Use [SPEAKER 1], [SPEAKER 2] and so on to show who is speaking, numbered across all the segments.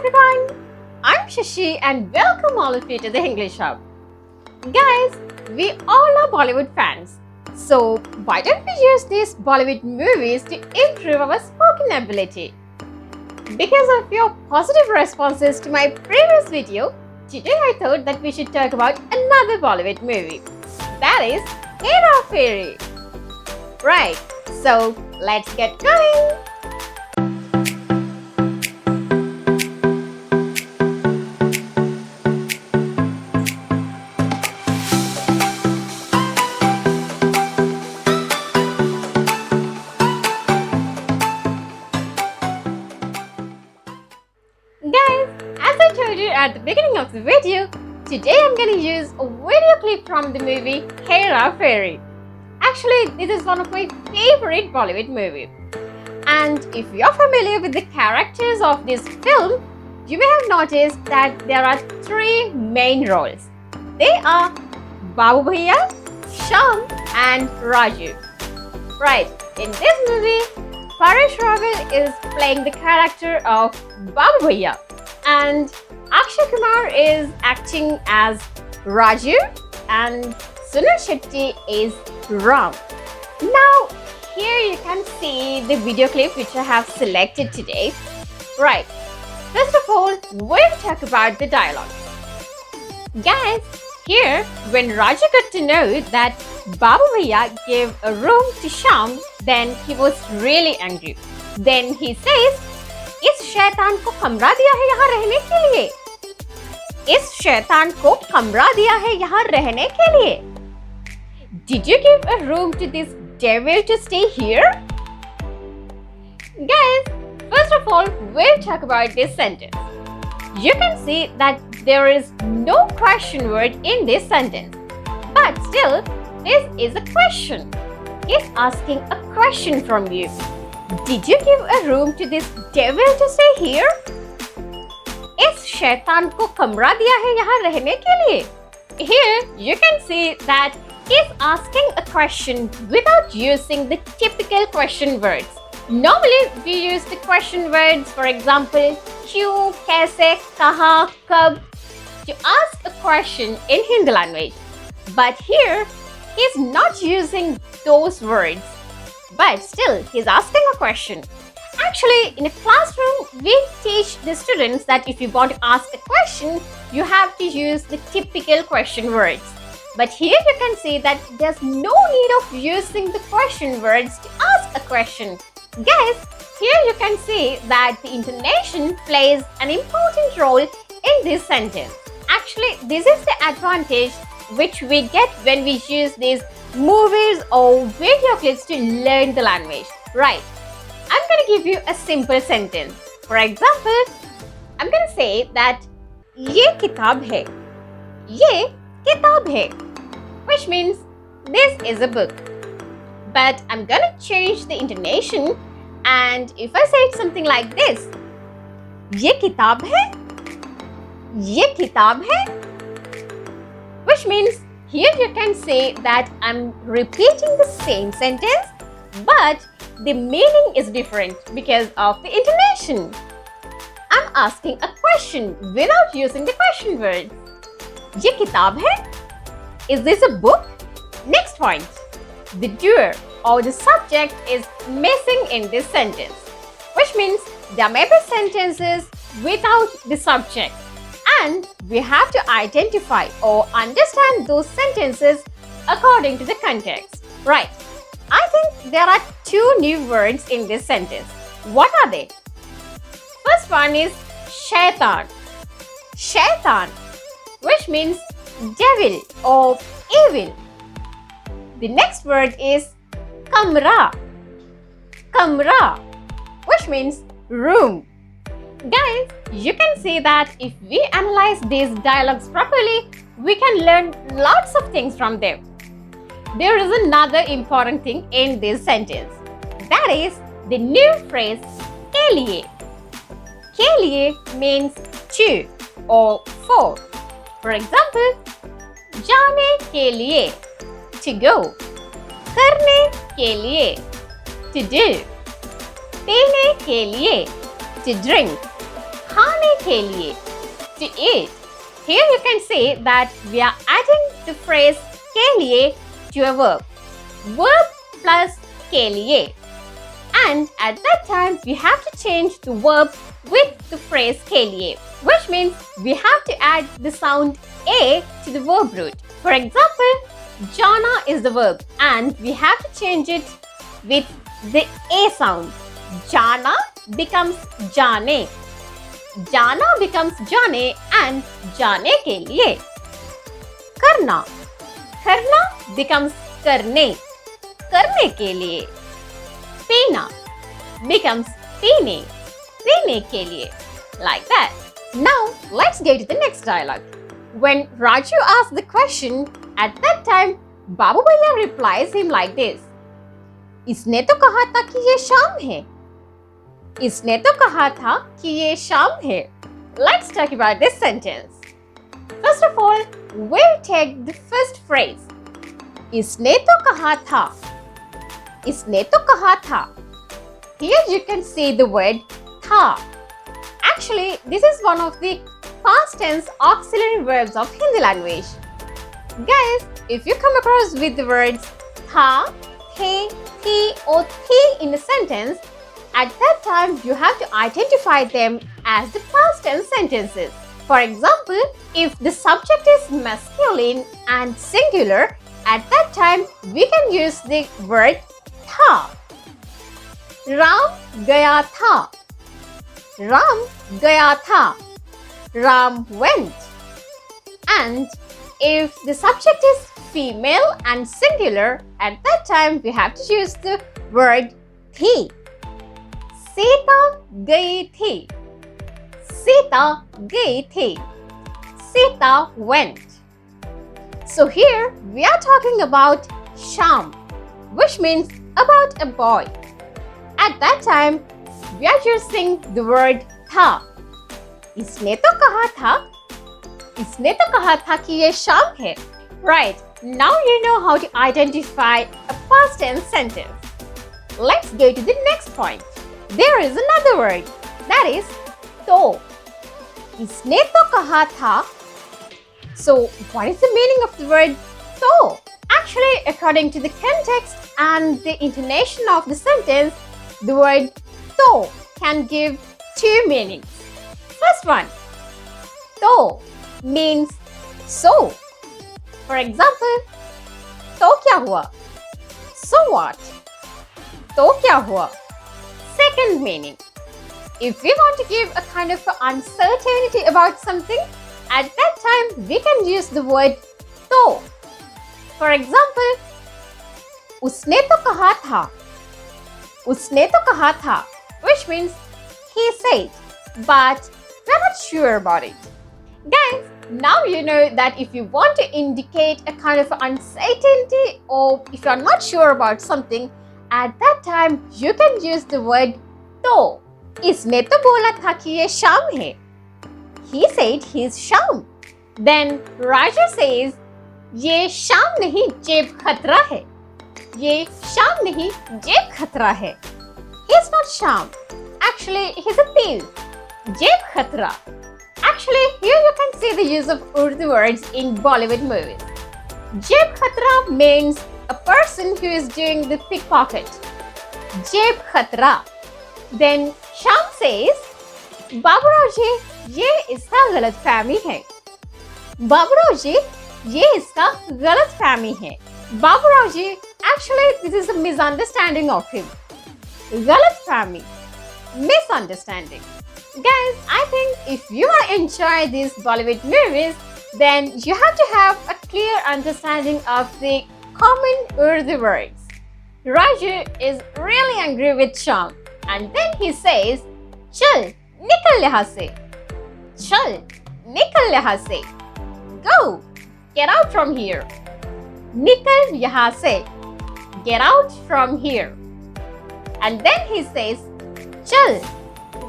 [SPEAKER 1] everyone, I'm Shashi and welcome all of you to the Hinglish Hub. Guys, we all are Bollywood fans, so why don't we use these Bollywood movies to improve our spoken ability? Because of your positive responses to my previous video, today I thought that we should talk about another Bollywood movie. That is Hera Pheri. Right, so let's get going. Guys, as I told you at the beginning of the video, today I'm going to use a video clip from the movie Hera Pheri. Actually, this is one of my favorite Bollywood movies. And if you're familiar with the characters of this film, you may have noticed that there are three main roles. They are Babu Bhaiya, Shyam and Raju. Right, in this movie, Paresh Rawal is playing the character of Babu Bhaiya and Akshey Kumar is acting as Raju and Sunil Shetty is Ram. Now, here you can see the video clip which I have selected today. Right, first of all, we'll talk about the dialogue. Guys, here when Raju got to know that Babu Bhaiya gave a room to Shyam, then he was really angry. Then he says, इस शैतान को कमरा दिया है यहाँ रहने के लिए. इस शैतान को कमरा दिया है यहाँ रहने के लिए. Did you give a room to this devil to stay here? Guys, first of all, we'll talk about this sentence. You can see that there is no question word in this sentence. But still, this is a question. He's asking a question from you. Did you give a room to this devil to stay here? इस शैतान को कमरा दिया है यहाँ रहने के लिए. Here you can see that he's asking a question without using the typical question words. Normally we use the question words, for example, क्यों, कैसे, कहाँ, कब, to ask a question in Hindi language. But here he's not using those words. But still, he's asking a question. Actually, in a classroom, we teach the students that if you want to ask a question, you have to use the typical question words. But here you can see that there's no need of using the question words to ask a question. Guys, here you can see that the intonation plays an important role in this sentence. Actually, this is the advantage which we get when we use these movies or video clips to learn the language. Right, I'm going to give you a simple sentence. For example, I'm going to say that ये किताब है. ये किताब है, which means this is a book. But I'm going to change the intonation, and if I say something like this, ये किताब है, ये किताब है, which means here you can say that I'm repeating the same sentence, but the meaning is different because of the intonation. I'm asking a question without using the question words. ये किताब है? Is this a book? Next point. The doer or the subject is missing in this sentence, which means there may be sentences without the subject. And we have to identify or understand those sentences according to the context. Right. I think there are two new words in this sentence. What are they? First one is shaitan. Shaitan, which means devil or evil. The next word is kamra. Kamra, which means room. Guys, you can see that if we analyze these dialogues properly, we can learn lots of things from them. There is another important thing in this sentence. That is the new phrase ke liye. Ke liye means to or for. For example, जाने के लिए, to go. करने के लिए, to do. पीने के लिए, to drink. खाने के लिए, to eat. Here you can say that we are adding the phrase के लिए to a verb. Verb plus के लिए. And at that time, we have to change the verb with the phrase के लिए, which means we have to add the sound A to the verb root. For example, Jana is the verb and we have to change it with the A sound. Jana becomes जाने. Jana becomes जाने and जाने के लिए. करना. करना becomes करने. करने के लिए. पीना becomes पीने. पीने के लिए. Like that. Now, let's go to the next dialogue. When Raju asks the question, at that time, Babu Bhaiya replies him like this. इसने तो कहा था कि ये शाम है. इसने तो कहा था कि ये शाम है. Let's talk about this sentence. First of all, we'll take the first phrase. इसने तो कहा था. इसने तो कहा था. Here you can see the word था. Actually, this is one of the past tense auxiliary verbs of Hindi language. Guys, if you come across with the words tha, the, thi or thi in a sentence, at that time you have to identify them as the past tense sentences. For example, if the subject is masculine and singular, at that time we can use the word tha. Ram gaya tha. Ram gaya tha. Ram went. And if the subject is female and singular, at that time we have to use the word thi. Sita gayi thi. Sita gayi thi. Sita went. So here we are talking about Sham, which means about a boy. At that time, we are using the word tha. इसने तो कहा था. इसने तो कहा था कि ये शाम है. Right, now you know how to identify a past tense sentence. Let's go to the next point. There is another word, that is तो. इसने तो कहा था. So, what is the meaning of the word तो? Actually, according to the context and the intonation of the sentence, the word तो can give two meanings. First one, तो means so. For example, तो क्या हुआ? So what? तो क्या हुआ? Second meaning, if we want to give a kind of uncertainty about something, at that time we can use the word तो. For example, उसने तो कहा था. उसने तो कहा था, which means he said, but we're not sure about it. Guys, now you know that if you want to indicate a kind of uncertainty or if you're not sure about something, at that time you can use the word तो. इसने तो बोला था कि ये शाम है. He said he's Sham. Then Raju says, ये शाम नहीं जेब खतरा है. ये शाम नहीं जेब खतरा है. He's not Sham. Actually, he's a thief. Jeb khatra. Actually, here you can see the use of Urdu words in Bollywood movies. Jeb khatra means a person who is doing the pickpocket. Jeb khatra. Then Sham says, Baburao जी, ये इसका गलतफहमी है. बाबूराव जी, ये इसका गलतफहमी है. बाबूराव जी, actually this is a misunderstanding of him. गलतफहमी, misunderstanding. Guys, I think if you want to enjoy these Bollywood movies, then you have to have a clear understanding of the common Urdu words. Raju is really angry with Sham, and then he says, "Chal, nikal yahan se. Chal, nikal yahan se. Go, get out from here. Nikal yahan se. Get out from here." And then he says, "Chal,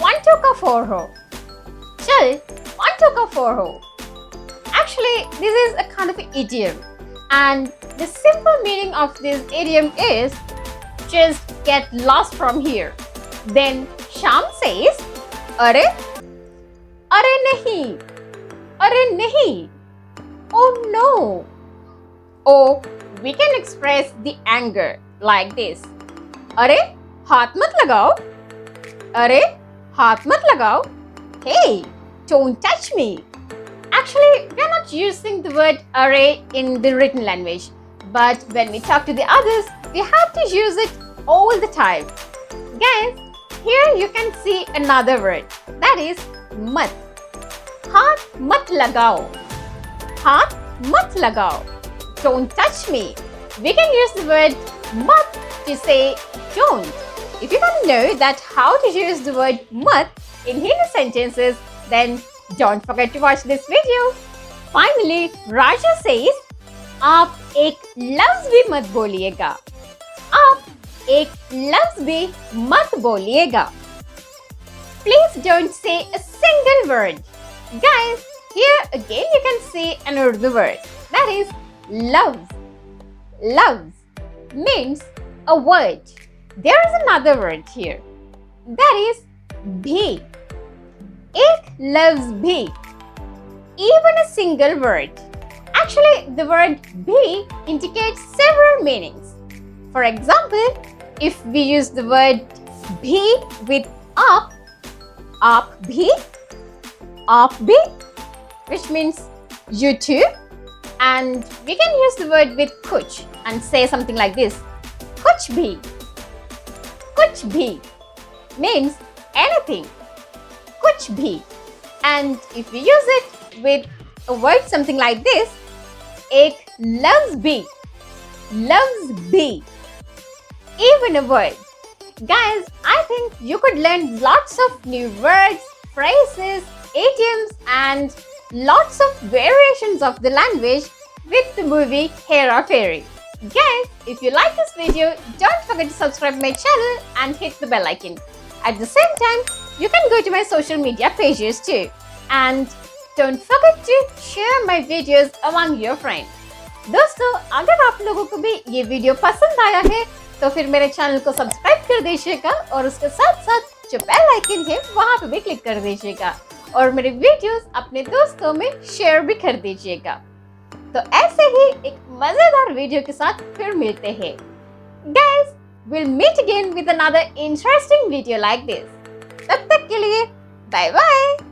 [SPEAKER 1] one toka for ho. Chal, one toka for ho." Actually, this is a kind of an idiom, and the simple meaning of this idiom is just get lost from here. Then Sham says, "Arey, अरे नहीं, अरे नहीं, oh no. Or we can express the anger like this. अरे हाथ मत लगाओ, अरे हाथ मत लगाओ. Hey, don't touch me. Actually, we are not using the word array in the written language. But when we talk to the others, we have to use it all the time. Guys, here you can see another word. That is mat. हाथ मत लगाओ. हाथ मत लगाओ. Don't touch me. We can use the word mat to say don't. If you want to know that how to use the word mat in Hindi sentences, then don't forget to watch this video. Finally, Raja says, आप एक लफ्ज भी मत बोलिएगा. आप एक लफ्ज भी मत बोलिएगा. Please don't say a single word. Guys, here again you can see an Urdu word. That is loves. Loves means a word. There is another word here. That is bhi. Ek loves bhi. Even a single word. Actually, the word bhi indicates several meanings. For example, if we use the word bhi with aap bhi, which means you too. And we can use the word with kuch and say something like this. Kuch bhi. Kuch bhi means anything. Kuch bhi. And if we use it with a word something like this, ek loves bhi. Loves bhi. Even a word. Guys, I think you could learn lots of new words, phrases, idioms and lots of variations of the language with the movie Hera Pheri. Guys, if you like this video, don't forget to subscribe my channel and hit the bell icon. At the same time, you can go to my social media pages too. And don't forget to share my videos among your friends. दोस्तों, अगर आप लोगों को भी ये video पसंद आया है तो फिर मेरे चैनल को सब्सक्राइब कर दीजिएगा और उसके साथ साथ जो बेल आइकन है वहां पे भी क्लिक कर दीजिएगा और मेरे वीडियोस अपने दोस्तों में शेयर भी कर दीजिएगा. तो ऐसे ही एक मजेदार वीडियो के साथ फिर मिलते हैं. Guys, we'll meet again with another interesting video like this. तब तक के लिए बाय बाय.